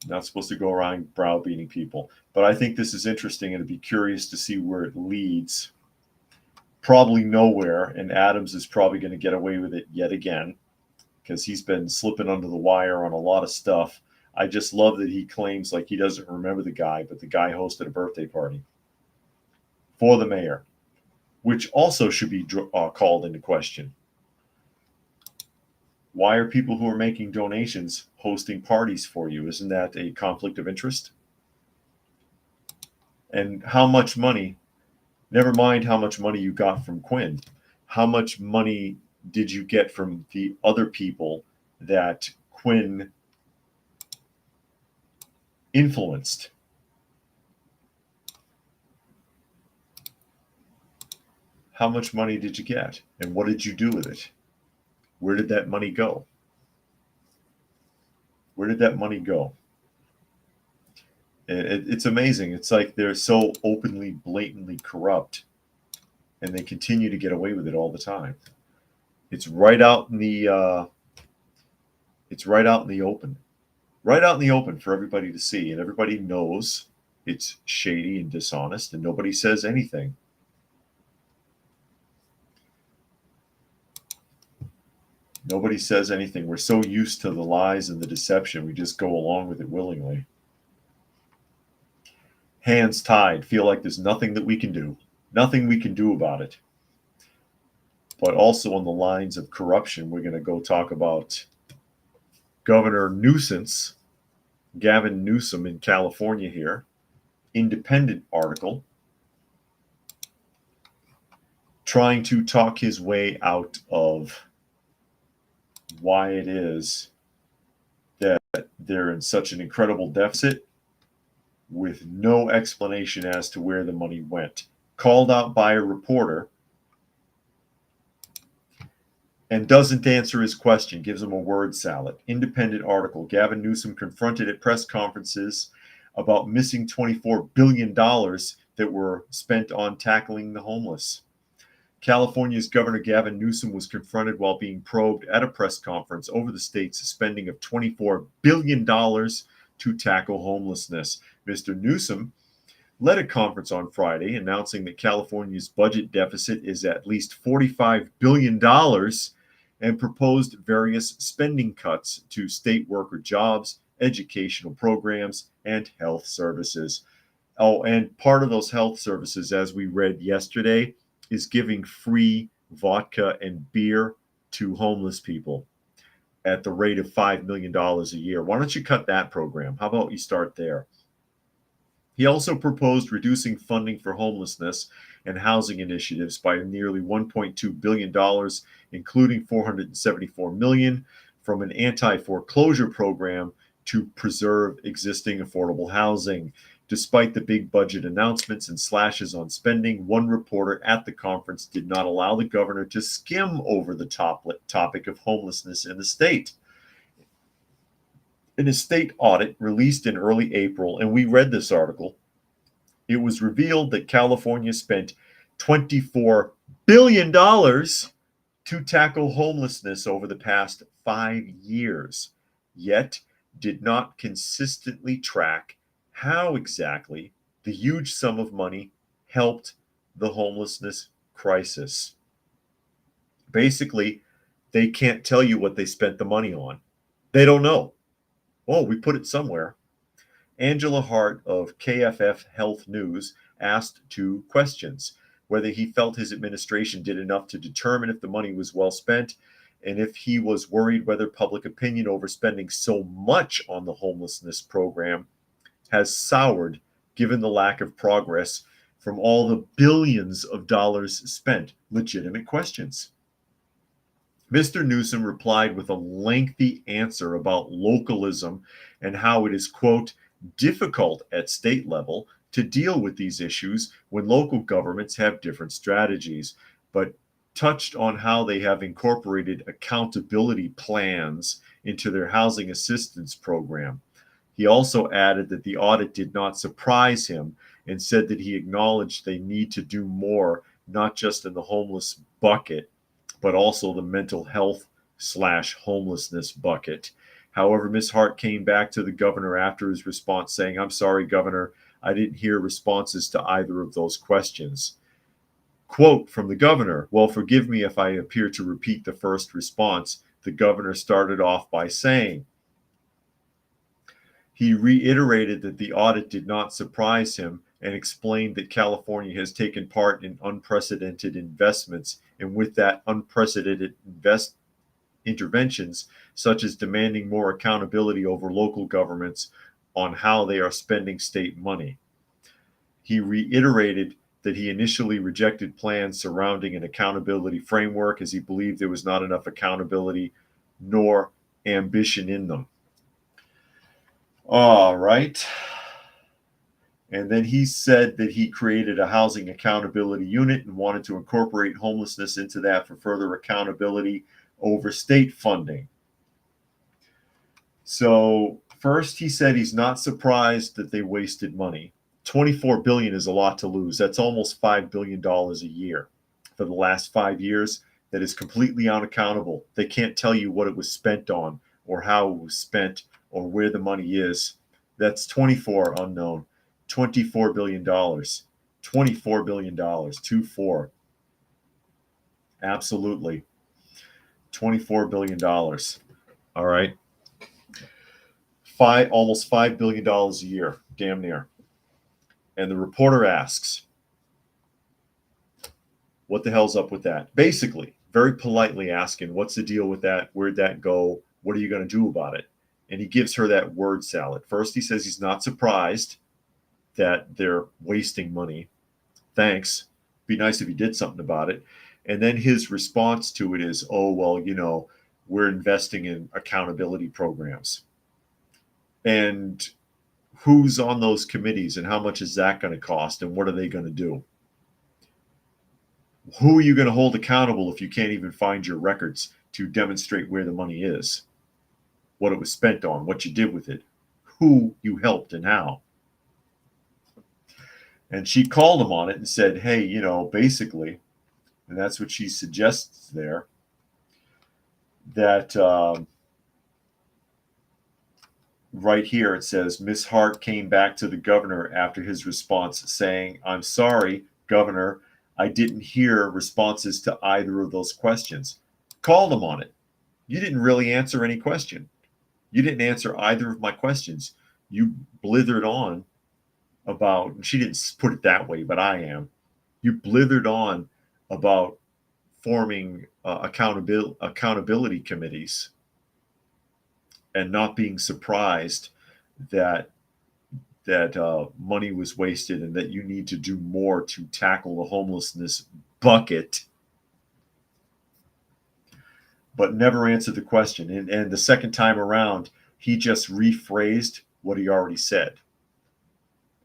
You're not supposed to go around browbeating people. But I think this is interesting, and I'd be curious to see where it leads. Probably nowhere, and Adams is probably going to get away with it yet again because he's been slipping under the wire on a lot of stuff. I just love that he claims like he doesn't remember the guy, but the guy hosted a birthday party for the mayor, which also should be called into question. Why are people who are making donations hosting parties for you? Isn't that a conflict of interest? And how much money, never mind how much money you got from Quinn, how much money did you get from the other people that Quinn influenced? How much money did you get? And what did you do with it? Where did that money go? Where did that money go? It's amazing. It's like they're so openly, blatantly corrupt, and they continue to get away with it all the time. It's right out in the open, right out in the open for everybody to see, and everybody knows it's shady and dishonest, and nobody says anything. Nobody says anything. We're so used to the lies and the deception, we just go along with it willingly. Hands tied, feel like there's nothing that we can do. Nothing we can do about it. But also on the lines of corruption, we're going to go talk about Governor Nuisance, Gavin Newsom in California here. Independent article. Trying to talk his way out of why it is that they're in such an incredible deficit with no explanation as to where the money went. Called out by a reporter and doesn't answer his question, gives him a word salad. Independent article. Gavin Newsom confronted at press conferences about missing $24 billion that were spent on tackling the homeless. California's Governor Gavin Newsom was confronted while being probed at a press conference over the state's spending of $24 billion to tackle homelessness. Mr. Newsom led a conference on Friday announcing that California's budget deficit is at least $45 billion and proposed various spending cuts to state worker jobs, educational programs, and health services. Oh, and part of those health services, as we read yesterday, is giving free vodka and beer to homeless people at the rate of $5 million a year. Why don't you cut that program? How about you start there? He also proposed reducing funding for homelessness and housing initiatives by nearly $1.2 billion, including $474 million from an anti-foreclosure program to preserve existing affordable housing. Despite the big budget announcements and slashes on spending, one reporter at the conference did not allow the governor to skim over the topic of homelessness in the state. In a state audit released in early April, and we read this article, it was revealed that California spent $24 billion to tackle homelessness over the past 5 years, yet did not consistently track how exactly the huge sum of money helped the homelessness crisis. Basically, they can't tell you what they spent the money on. They don't know. Oh, we put it somewhere. Angela Hart of KFF Health News asked 2 questions: whether he felt his administration did enough to determine if the money was well spent, and if he was worried whether public opinion over spending so much on the homelessness program has soured given the lack of progress from all the billions of dollars spent. Legitimate questions. Mr. Newsom replied with a lengthy answer about localism and how it is, quote, difficult at state level to deal with these issues when local governments have different strategies, but touched on how they have incorporated accountability plans into their housing assistance program. He also added that the audit did not surprise him and said that he acknowledged they need to do more, not just in the homeless bucket, but also the mental health/homelessness bucket. However, Ms. Hart came back to the governor after his response saying, "I'm sorry, Governor, I didn't hear responses to either of those questions." Quote from the governor, "Well, forgive me if I appear to repeat the first response." The governor started off by saying, he reiterated that the audit did not surprise him and explained that California has taken part in unprecedented investments, and with that unprecedented interventions, such as demanding more accountability over local governments on how they are spending state money. He reiterated that he initially rejected plans surrounding an accountability framework as he believed there was not enough accountability nor ambition in them. All right. And then he said that he created a housing accountability unit and wanted to incorporate homelessness into that for further accountability over state funding. So first he said he's not surprised that they wasted money. $24 billion is a lot to lose. That's almost $5 billion a year for the last 5 years. That is completely unaccountable. They can't tell you what it was spent on or how it was spent or where the money is. That's 24 unknown. $24 billion. $24 billion. 24. Absolutely. $24 billion. All right. Almost $5 billion a year. Damn near. And the reporter asks, what the hell's up with that? Basically, very politely asking, what's the deal with that? Where'd that go? What are you going to do about it? And he gives her that word salad. First, he says he's not surprised that they're wasting money. Thanks. Be nice if you did something about it. And then his response to it is, oh, well, we're investing in accountability programs. And who's on those committees and how much is that going to cost and what are they going to do? Who are you going to hold accountable if you can't even find your records to demonstrate where the money is, what it was spent on, what you did with it, who you helped and how? And she called him on it and said, hey, basically, and that's what she suggests there, that right here it says, Ms. Hart came back to the governor after his response saying, I'm sorry, Governor, I didn't hear responses to either of those questions. Called him on it. You didn't really answer any question. You didn't answer either of my questions. You blithered on about, she didn't put it that way, but I am. You blithered on about forming accountability committees and not being surprised that money was wasted and that you need to do more to tackle the homelessness bucket, but never answered the question. And the second time around, he just rephrased what he already said.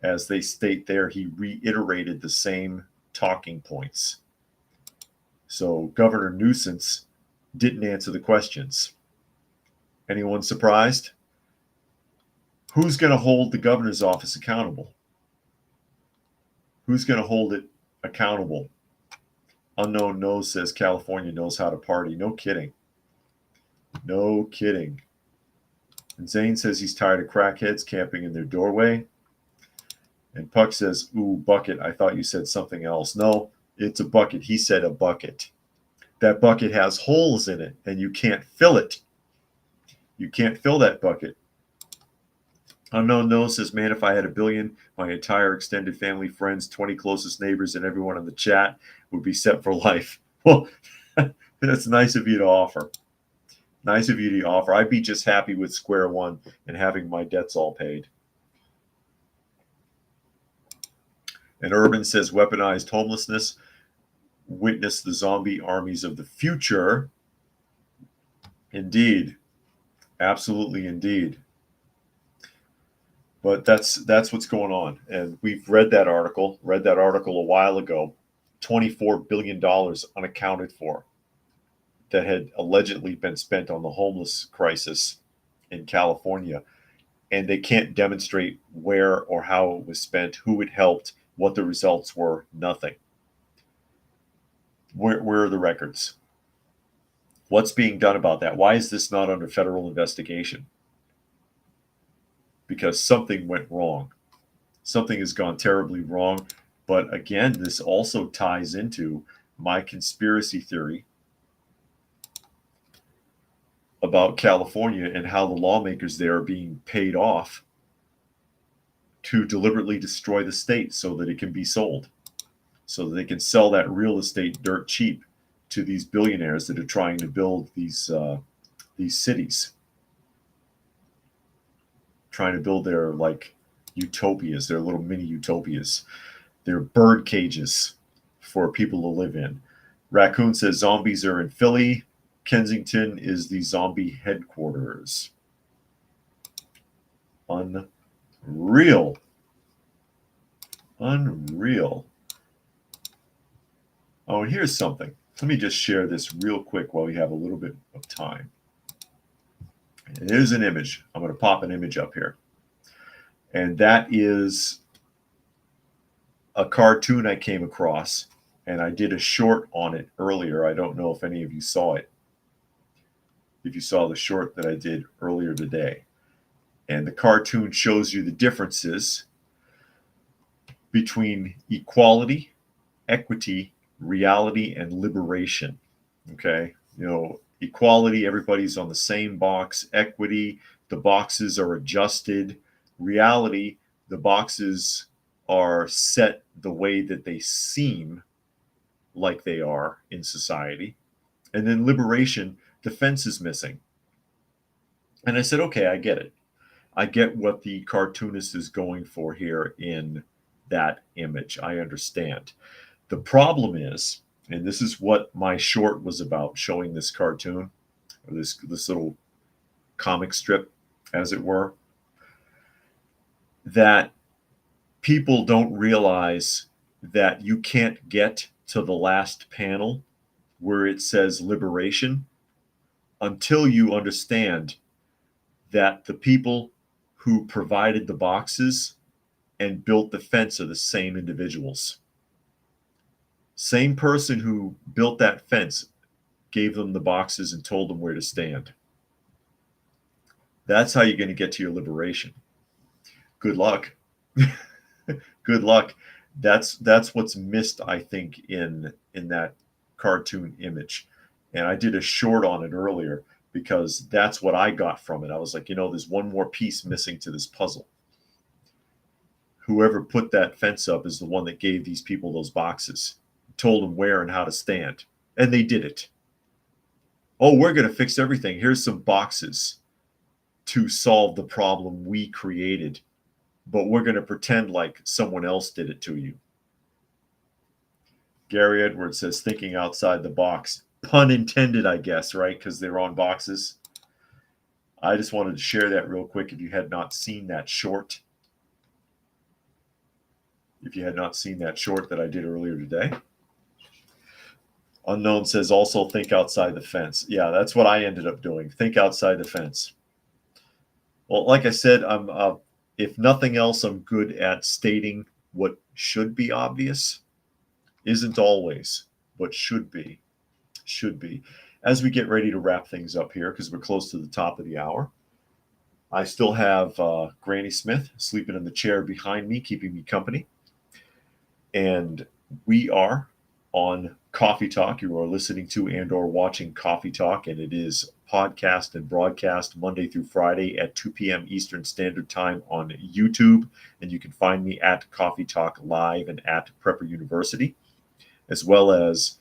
As they state there, he reiterated the same talking points. So Governor Newsom didn't answer the questions. Anyone surprised? Who's going to hold the governor's office accountable? Who's going to hold it accountable? Unknown Knows says California knows how to party. No kidding. No kidding. And Zane says he's tired of crackheads camping in their doorway. And Puck says, ooh, Bucket, I thought you said something else. No, It's a bucket. He said a bucket. That bucket has holes in it, and you can't fill it. You can't fill that bucket. Unknown Knows says, man, if I had $1 billion, my entire extended family, friends, 20 closest neighbors, and everyone in the chat would be set for life. Well, that's nice of you to offer. Nice of you to offer. I'd be just happy with square one and having my debts all paid. And Urban says, weaponized homelessness. Witness the zombie armies of the future. Indeed. Absolutely indeed. But that's what's going on. And we've read that article a while ago. $24 billion unaccounted for that had allegedly been spent on the homeless crisis in California. And they can't demonstrate where or how it was spent, who it helped, what the results were. Nothing. Where are the records? What's being done about that? Why is this not under federal investigation? Because something went wrong. Something has gone terribly wrong. But again, this also ties into my conspiracy theory about California and how the lawmakers there are being paid off to deliberately destroy the state so that it can be sold, so that they can sell that real estate dirt cheap to these billionaires that are trying to build these cities, trying to build their like utopias, their little mini utopias, their bird cages for people to live in. Raccoon says zombies are in Philly. Kensington is the zombie headquarters. Unreal. Unreal. Oh, and here's something. Let me just share this real quick while we have a little bit of time. And there's an image. I'm going to pop an image up here. And that is a cartoon I came across, and I did a short on it earlier. I don't know if any of you saw it. If you saw the short that I did earlier today. And the cartoon shows you the differences between equality, equity, reality, and liberation. Okay? You know, equality, everybody's on the same box. Equity, the boxes are adjusted. Reality, the boxes are set the way that they seem like they are in society. And then liberation, the fence is missing. And I said, okay, I get it. I get what the cartoonist is going for here in that image. I understand. The problem is, and this is what my short was about, showing this cartoon, or this little comic strip, as it were, that people don't realize that you can't get to the last panel where it says liberation until you understand that the people who provided the boxes and built the fence are the same individuals. Same person who built that fence gave them the boxes and told them where to stand. That's how you're going to get to your liberation. Good luck. Good luck. That's what's missed, I think, in that cartoon image. And I did a short on it earlier because that's what I got from it. I was like, there's one more piece missing to this puzzle. Whoever put that fence up is the one that gave these people those boxes, told them where and how to stand. And they did it. Oh, we're going to fix everything. Here's some boxes to solve the problem we created, but we're going to pretend like someone else did it to you. Gary Edwards says, thinking outside the box. Pun intended, I guess, right? Because they're on boxes. I just wanted to share that real quick if you had not seen that short. If you had not seen that short that I did earlier today. Unknown says, also think outside the fence. Yeah, that's what I ended up doing. Think outside the fence. Well, like I said, if nothing else, I'm good at stating what should be obvious. Isn't always, but should be. Should be. As we get ready to wrap things up here, because we're close to the top of the hour, I still have Granny Smith sleeping in the chair behind me, keeping me company. And we are on Coffee Talk. You are listening to and or watching Coffee Talk, and it is podcast and broadcast Monday through Friday at 2 p.m. Eastern Standard Time on YouTube. And you can find me at Coffee Talk Live and at Prepper University, as well as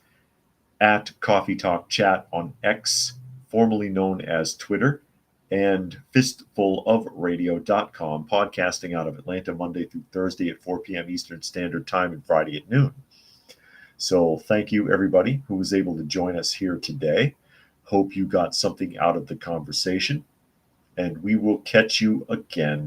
at Coffee Talk Chat on X, formerly known as Twitter, and fistfulofradio.com, podcasting out of Atlanta Monday through Thursday at 4 p.m. Eastern Standard Time and Friday at noon. So thank you, everybody who was able to join us here today. Hope you got something out of the conversation, and we will catch you again